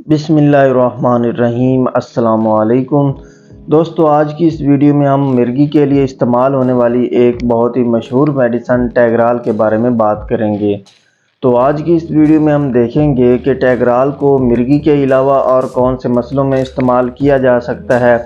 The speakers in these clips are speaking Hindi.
बिस्मिल्लाहिर्रहमानिर्रहीम अस्सलामुअलैकुम। दोस्तों, आज की इस वीडियो में हम मिर्गी के लिए इस्तेमाल होने वाली एक बहुत ही मशहूर मेडिसन टैगराल के बारे में बात करेंगे। तो आज की इस वीडियो में हम देखेंगे कि टैगराल को मिर्गी के अलावा और कौन से मसलों में इस्तेमाल किया जा सकता है।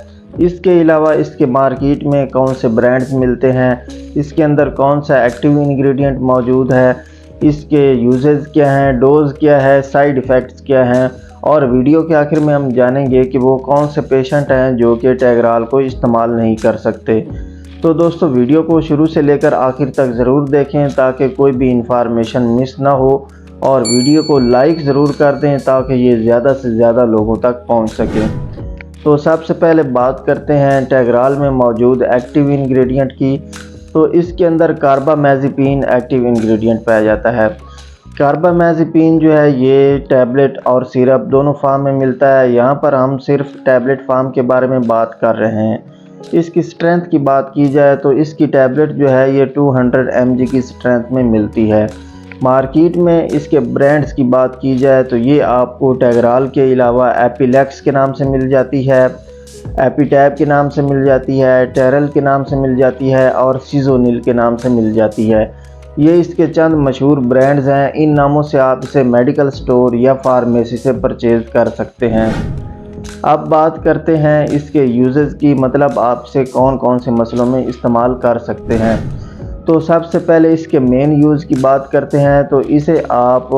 इसके अलावा इसके मार्केट में कौन से ब्रांड्स मिलते हैं, इसके अंदर कौन सा एक्टिव इंग्रेडिएंट मौजूद है, इसके यूजेस क्या हैं, डोज क्या है, साइड इफ़ेक्ट्स क्या हैं, और वीडियो के आखिर में हम जानेंगे कि वो कौन से पेशेंट हैं जो कि टैगराल को इस्तेमाल नहीं कर सकते। तो दोस्तों, वीडियो को शुरू से लेकर आखिर तक ज़रूर देखें ताकि कोई भी इंफॉर्मेशन मिस ना हो, और वीडियो को लाइक ज़रूर कर दें ताकि ये ज़्यादा से ज़्यादा लोगों तक पहुंच सके। तो सबसे पहले बात करते हैं टैगराल में मौजूद एक्टिव इंग्रेडिएंट की। तो इसके अंदर कार्बामेज़ेपिन एक्टिव इंग्रेडिएंट पाया जाता है। कार्बामेज़ेपिन जो है ये टैबलेट और सिरप दोनों फार्म में मिलता है। यहाँ पर हम सिर्फ टैबलेट फार्म के बारे में बात कर रहे हैं। इसकी स्ट्रेंथ की बात की जाए तो इसकी टैबलेट जो है ये 200 mg की स्ट्रेंथ में मिलती है। मार्केट में इसके ब्रांड्स की बात की जाए तो ये आपको टैगराल के अलावा एपिलेक्स के नाम से मिल जाती है, एपिटैब के नाम से मिल जाती है, टेरल के नाम से मिल जाती है और सीजोनिल के नाम से मिल जाती है। ये इसके चंद मशहूर ब्रांड्स हैं। इन नामों से आप इसे मेडिकल स्टोर या फार्मेसी से परचेज़ कर सकते हैं। अब बात करते हैं इसके यूजेस की, मतलब आप इसे कौन कौन से मसलों में इस्तेमाल कर सकते हैं। तो सबसे पहले इसके मेन यूज़ की बात करते हैं। तो इसे आप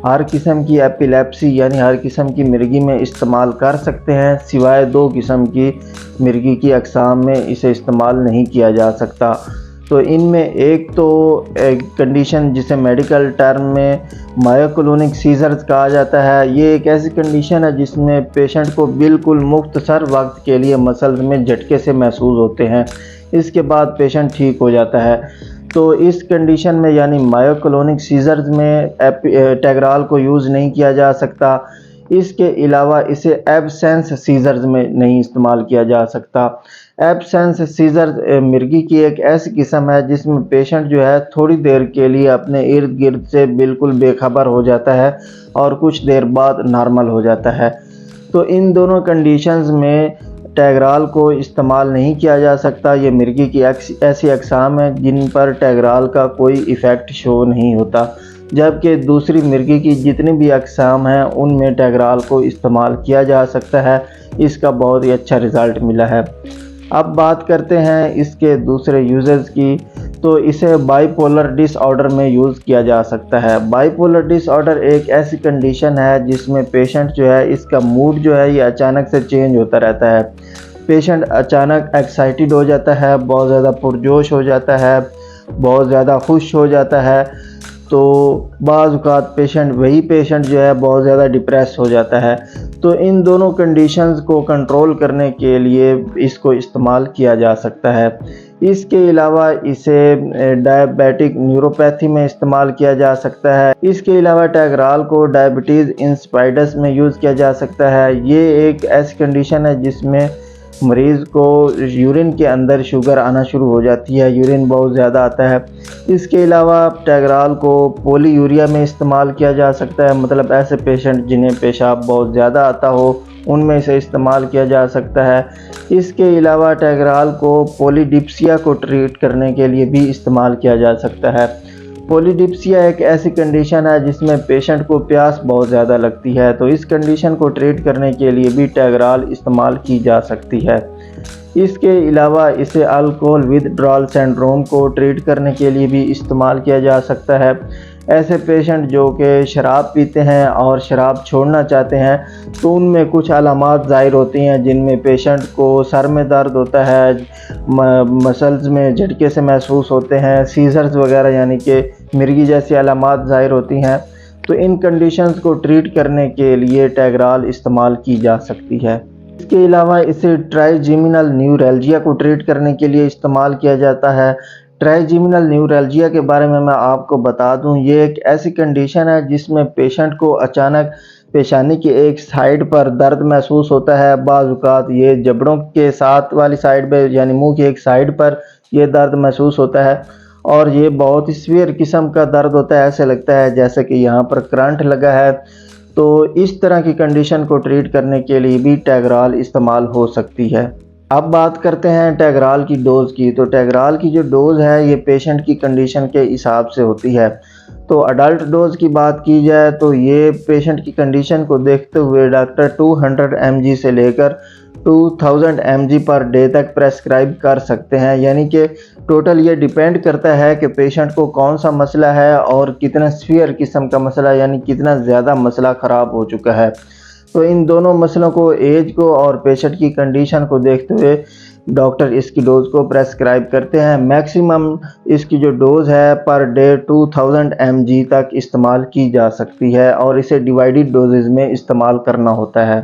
हर किस्म की एपिलेप्सी यानी हर किस्म की मिर्गी में इस्तेमाल कर सकते हैं, सिवाय दो किस्म की मिर्गी की अक़साम में इसे इस्तेमाल नहीं किया जा सकता। तो इनमें एक तो एक कंडीशन जिसे मेडिकल टर्म में मायोक्लोनिक सीजर्स कहा जाता है। ये एक ऐसी कंडीशन है जिसमें पेशेंट को बिल्कुल मुख्तसर वक्त के लिए मसल्स में झटके से महसूस होते हैं, इसके बाद पेशेंट ठीक हो जाता है। तो इस कंडीशन में यानी मायोक्लोनिक सीजर्स में टैगराल को यूज़ नहीं किया जा सकता। इसके अलावा इसे एब्सेंस सीजर्स में नहीं इस्तेमाल किया जा सकता। एब्सेंस सीजर मिर्गी की एक ऐसी किस्म है जिसमें पेशेंट जो है थोड़ी देर के लिए अपने इर्द गिर्द से बिल्कुल बेखबर हो जाता है और कुछ देर बाद नॉर्मल हो जाता है। तो इन दोनों कंडीशंस में टैगराल को इस्तेमाल नहीं किया जा सकता। ये मिर्गी की ऐसी अक़साम है जिन पर टैगराल का कोई इफ़ेक्ट शो नहीं होता, जबकि दूसरी मिर्गी की जितनी भी अक़साम हैं उनमें टैगराल को इस्तेमाल किया जा सकता है। इसका बहुत ही अच्छा रिज़ल्ट मिला है। अब बात करते हैं इसके दूसरे यूजेस की। तो इसे बाइपोलर डिसऑर्डर में यूज़ किया जा सकता है। बाइपोलर डिसऑर्डर एक ऐसी कंडीशन है जिसमें पेशेंट जो है इसका मूड जो है ये अचानक से चेंज होता रहता है। पेशेंट अचानक एक्साइटेड हो जाता है, बहुत ज़्यादा पुरजोश हो जाता है, बहुत ज़्यादा खुश हो जाता है। तो बाज़ औक़ात वही पेशेंट जो है बहुत ज़्यादा डिप्रेस हो जाता है। तो इन दोनों कंडीशंस को कंट्रोल करने के लिए इसको इस्तेमाल किया जा सकता है। इसके अलावा इसे डायबिटिक न्यूरोपैथी में इस्तेमाल किया जा सकता है। इसके अलावा टैगराल को डायबिटीज़ इंसिपिडस में यूज़ किया जा सकता है। ये एक ऐसी कंडीशन है जिसमें मरीज़ को यूरिन के अंदर शुगर आना शुरू हो जाती है, यूरिन बहुत ज़्यादा आता है। इसके अलावा टैगराल को पॉलीयूरिया में इस्तेमाल किया जा सकता है, मतलब ऐसे पेशेंट जिन्हें पेशाब बहुत ज़्यादा आता हो उनमें इसे इस्तेमाल किया जा सकता है। इसके अलावा टैगराल को पॉलीडिप्सिया को ट्रीट करने के लिए भी इस्तेमाल किया जा सकता है। पॉलीडिप्सिया एक ऐसी कंडीशन है जिसमें पेशेंट को प्यास बहुत ज़्यादा लगती है, तो इस कंडीशन को ट्रीट करने के लिए भी टैगराल इस्तेमाल की जा सकती है। इसके अलावा इसे अल्कोहल विथड्रॉल सिंड्रोम को ट्रीट करने के लिए भी इस्तेमाल किया जा सकता है। ऐसे पेशेंट जो कि शराब पीते हैं और शराब छोड़ना चाहते हैं, तो उनमें कुछ अलामात ज़ाहिर होती हैं जिनमें पेशेंट को सर में दर्द होता है, मसल्स में झटके से महसूस होते हैं, सीजर्स वगैरह यानी कि मिर्गी जैसी अलामात ज़ाहिर होती हैं। तो इन कंडीशंस को ट्रीट करने के लिए टैगराल इस्तेमाल की जा सकती है। इसके अलावा इसे ट्राइजेमिनल न्यूरैल्जिया को ट्रीट करने के लिए इस्तेमाल किया जाता है। ट्राइजेमिनल न्यूरैल्जिया के बारे में मैं आपको बता दूं, ये एक ऐसी कंडीशन है जिसमें पेशेंट को अचानक पेशानी की एक साइड पर दर्द महसूस होता है। बाज़ औक़ात ये जबड़ों के साथ वाली साइड पे यानी मुंह की एक साइड पर ये दर्द महसूस होता है, और ये बहुत ही सीवियर किस्म का दर्द होता है। ऐसे लगता है जैसे कि यहाँ पर करंट लगा है। तो इस तरह की कंडीशन को ट्रीट करने के लिए भी टैगराल इस्तेमाल हो सकती है। अब बात करते हैं टैगराल की डोज़ की। तो टैगराल की जो डोज़ है ये पेशेंट की कंडीशन के हिसाब से होती है। तो अडल्ट डोज़ की बात की जाए तो ये पेशेंट की कंडीशन को देखते हुए डॉक्टर 200 mg से लेकर 2000 mg पर डे तक प्रेस्क्राइब कर सकते हैं। यानी कि टोटल ये डिपेंड करता है कि पेशेंट को कौन सा मसला है और कितना सीवियर किस्म का मसला, यानी कितना ज़्यादा मसला ख़राब हो चुका है। तो इन दोनों मसलों को, एज को और पेशेंट की कंडीशन को देखते हुए डॉक्टर इसकी डोज़ को प्रेस्क्राइब करते हैं। मैक्सिमम इसकी जो डोज़ है पर डे 2000 mg तक इस्तेमाल की जा सकती है और इसे डिवाइडेड डोजेज़ में इस्तेमाल करना होता है।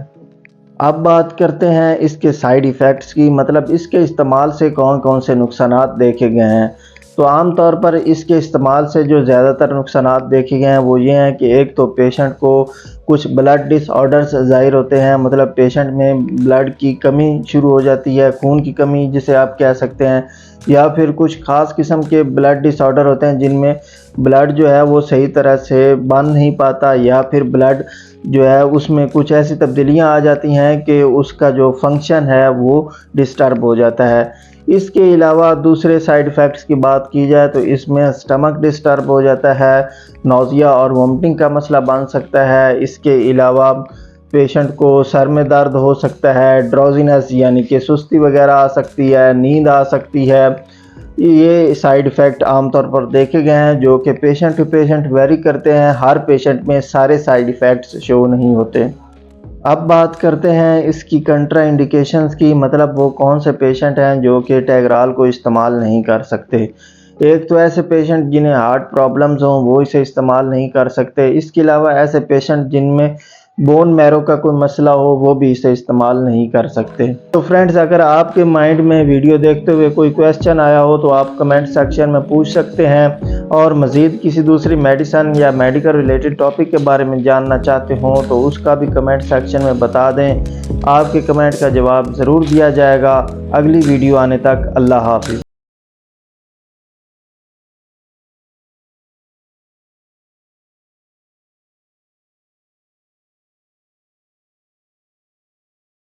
अब बात करते हैं इसके साइड इफ़ेक्ट्स की, मतलब इसके इस्तेमाल से कौन कौन से नुकसानात देखे गए हैं। तो आम तौर पर इसके इस्तेमाल से जो ज़्यादातर नुकसानात देखे गए हैं वो ये हैं कि एक तो पेशेंट को कुछ ब्लड डिसऑर्डर्स ज़ाहिर होते हैं, मतलब पेशेंट में ब्लड की कमी शुरू हो जाती है, खून की कमी जिसे आप कह सकते हैं, या फिर कुछ ख़ास किस्म के ब्लड डिसऑर्डर होते हैं जिनमें ब्लड जो है वो सही तरह से बन नहीं पाता, या फिर ब्लड जो है उसमें कुछ ऐसी तब्दीलियां आ जाती हैं कि उसका जो फंक्शन है वो डिस्टर्ब हो जाता है। इसके अलावा दूसरे साइड इफ़ेक्ट्स की बात की जाए तो इसमें स्टमक डिस्टर्ब हो जाता है, नौजिया और वोमिटिंग का मसला बन सकता है। इसके अलावा पेशेंट को सर में दर्द हो सकता है, ड्रोजीनेस यानी कि सुस्ती वगैरह आ सकती है, नींद आ सकती है। ये साइड इफ़ेक्ट आमतौर पर देखे गए हैं जो कि पेशेंट टू पेशेंट वेरी करते हैं। हर पेशेंट में सारे साइड इफ़ेक्ट्स शो नहीं होते। अब बात करते हैं इसकी कंट्रा इंडिकेशंस की, मतलब वो कौन से पेशेंट हैं जो कि टैगराल को इस्तेमाल नहीं कर सकते। एक तो ऐसे पेशेंट जिन्हें हार्ट प्रॉब्लम्स हों वो इसे इस्तेमाल नहीं कर सकते। इसके अलावा ऐसे पेशेंट जिनमें बोन मैरो का कोई मसला हो वो भी इसे इस्तेमाल नहीं कर सकते। तो फ्रेंड्स, अगर आपके माइंड में वीडियो देखते हुए कोई क्वेश्चन आया हो तो आप कमेंट सेक्शन में पूछ सकते हैं, और मज़ीद किसी दूसरी मेडिसिन या मेडिकल रिलेटेड टॉपिक के बारे में जानना चाहते हो तो उसका भी कमेंट सेक्शन में बता दें। आपके कमेंट का जवाब ज़रूर दिया जाएगा। अगली वीडियो आने तक अल्लाह हाफिज़।